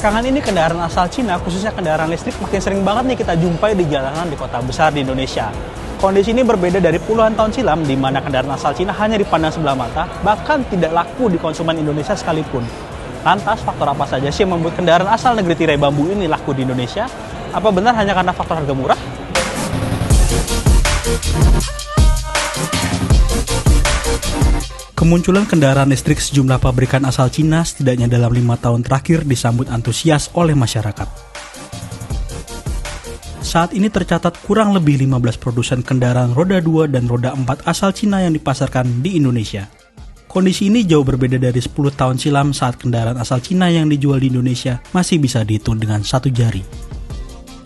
Belakangan ini kendaraan asal Cina, khususnya kendaraan listrik, makin sering banget nih kita jumpai di jalanan di kota besar di Indonesia. Kondisi ini berbeda dari puluhan tahun silam, di mana kendaraan asal Cina hanya dipandang sebelah mata, bahkan tidak laku di konsumen Indonesia sekalipun. Lantas, faktor apa saja sih yang membuat kendaraan asal negeri tirai bambu ini laku di Indonesia? Apa benar hanya karena faktor harga murah? Kemunculan kendaraan listrik sejumlah pabrikan asal Cina setidaknya dalam 5 tahun terakhir disambut antusias oleh masyarakat. Saat ini tercatat kurang lebih 15 produsen kendaraan roda 2 dan roda 4 asal Cina yang dipasarkan di Indonesia. Kondisi ini jauh berbeda dari 10 tahun silam saat kendaraan asal Cina yang dijual di Indonesia masih bisa dihitung dengan satu jari.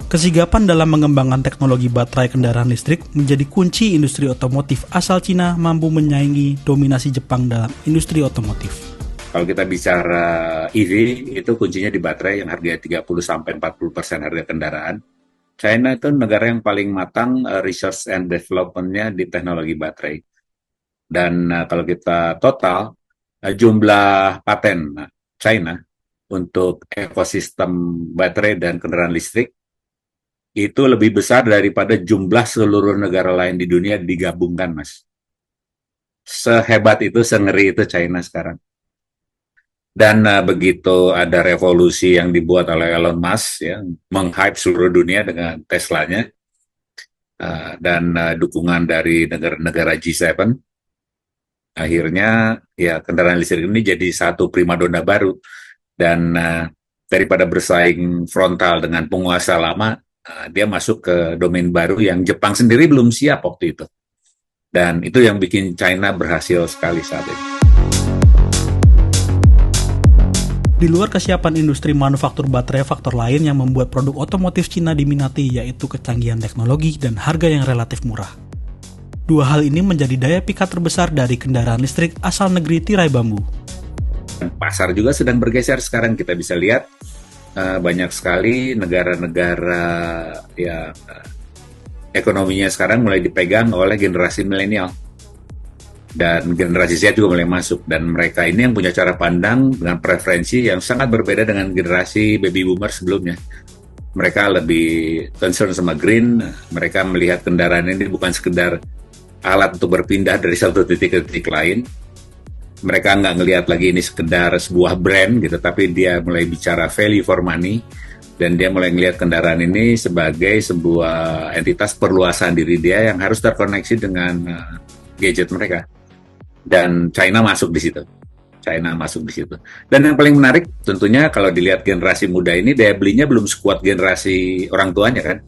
Kesigapan dalam mengembangkan teknologi baterai kendaraan listrik menjadi kunci industri otomotif asal Cina mampu menyaingi dominasi Jepang dalam industri otomotif. Kalau kita bicara EV, itu kuncinya di baterai yang harganya 30-40% harga kendaraan. China itu negara yang paling matang research and development-nya di teknologi baterai. Dan kalau kita total, jumlah paten China untuk ekosistem baterai dan kendaraan listrik itu lebih besar daripada jumlah seluruh negara lain di dunia digabungkan, Mas. Sehebat itu, sengeri itu China sekarang. Dan begitu ada revolusi yang dibuat oleh Elon Musk, ya, meng-hype seluruh dunia dengan Teslanya, dan dukungan dari negara-negara G7, akhirnya ya kendaraan listrik ini jadi satu primadona baru. Dan daripada bersaing frontal dengan penguasa lama, dia masuk ke domain baru yang Jepang sendiri belum siap waktu itu. Dan itu yang bikin China berhasil sekali saat ini. Di luar kesiapan industri manufaktur baterai, faktor lain yang membuat produk otomotif Cina diminati yaitu kecanggihan teknologi dan harga yang relatif murah. Dua hal ini menjadi daya pikat terbesar dari kendaraan listrik asal negeri tirai bambu. Pasar juga sedang bergeser sekarang, kita bisa lihat banyak sekali negara-negara ya ekonominya sekarang mulai dipegang oleh generasi milenial. Dan generasi Z juga mulai masuk, dan mereka ini yang punya cara pandang dengan preferensi yang sangat berbeda dengan generasi baby boomer sebelumnya. Mereka lebih concern sama green, mereka melihat kendaraan ini bukan sekedar alat untuk berpindah dari satu titik ke titik lain. Mereka nggak ngelihat lagi ini sekedar sebuah brand gitu, tapi dia mulai bicara value for money, dan dia mulai ngelihat kendaraan ini sebagai sebuah entitas perluasan diri dia yang harus terkoneksi dengan gadget mereka. Dan China masuk di situ. Dan yang paling menarik tentunya kalau dilihat generasi muda ini, daya belinya belum sekuat generasi orang tuanya kan.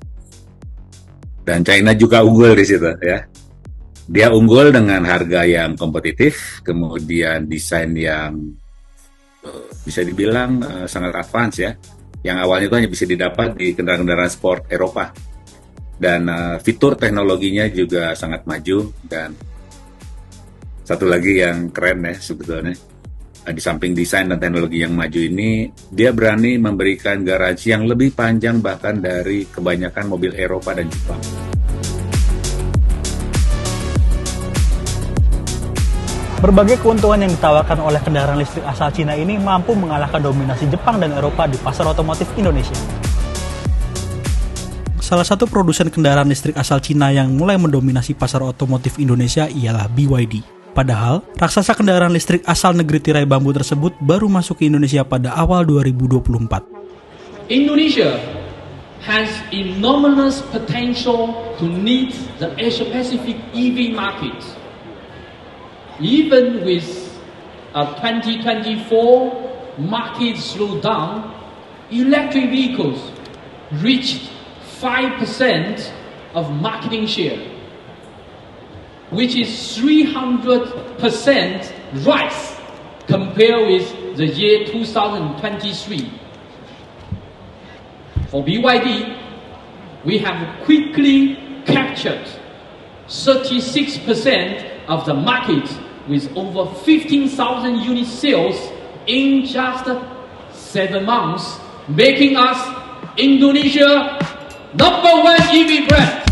Dan China juga unggul di situ ya. Dia unggul dengan harga yang kompetitif, kemudian desain yang bisa dibilang sangat advance ya. Yang awalnya itu hanya bisa didapat di kendaraan-kendaraan sport Eropa. Dan fitur teknologinya juga sangat maju. Dan satu lagi yang keren ya sebetulnya, di samping desain dan teknologi yang maju ini, dia berani memberikan garansi yang lebih panjang bahkan dari kebanyakan mobil Eropa dan Jepang. Berbagai keuntungan yang ditawarkan oleh kendaraan listrik asal Cina ini mampu mengalahkan dominasi Jepang dan Eropa di pasar otomotif Indonesia. Salah satu produsen kendaraan listrik asal Cina yang mulai mendominasi pasar otomotif Indonesia ialah BYD. Padahal, raksasa kendaraan listrik asal negeri tirai bambu tersebut baru masuk ke Indonesia pada awal 2024. Indonesia has enormous potential to lead the Asia-Pacific EV market. Even with a 2024 market slowdown, electric vehicles reached 5% of marketing share, which is 300% rise compared with the year 2023. For BYD, we have quickly captured 36% of the market with over 15,000 unit sales in just 7 months, making us Indonesia #1 EV brand.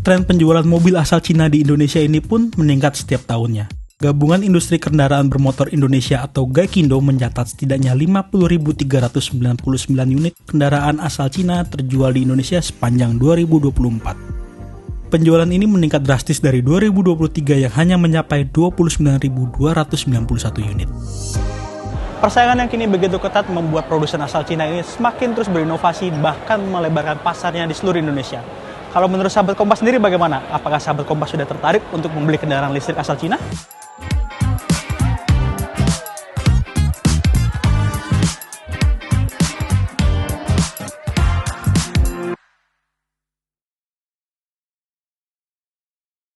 Tren penjualan mobil asal Cina di Indonesia ini pun meningkat setiap tahunnya. Gabungan Industri Kendaraan Bermotor Indonesia atau Gaikindo mencatat setidaknya 50.399 unit kendaraan asal Cina terjual di Indonesia sepanjang 2024. Penjualan ini meningkat drastis dari 2023 yang hanya mencapai 29.291 unit. Persaingan yang kini begitu ketat membuat produsen asal Cina ini semakin terus berinovasi bahkan melebarkan pasarnya di seluruh Indonesia. Kalau menurut sahabat Kompas sendiri bagaimana? Apakah sahabat Kompas sudah tertarik untuk membeli kendaraan listrik asal Cina?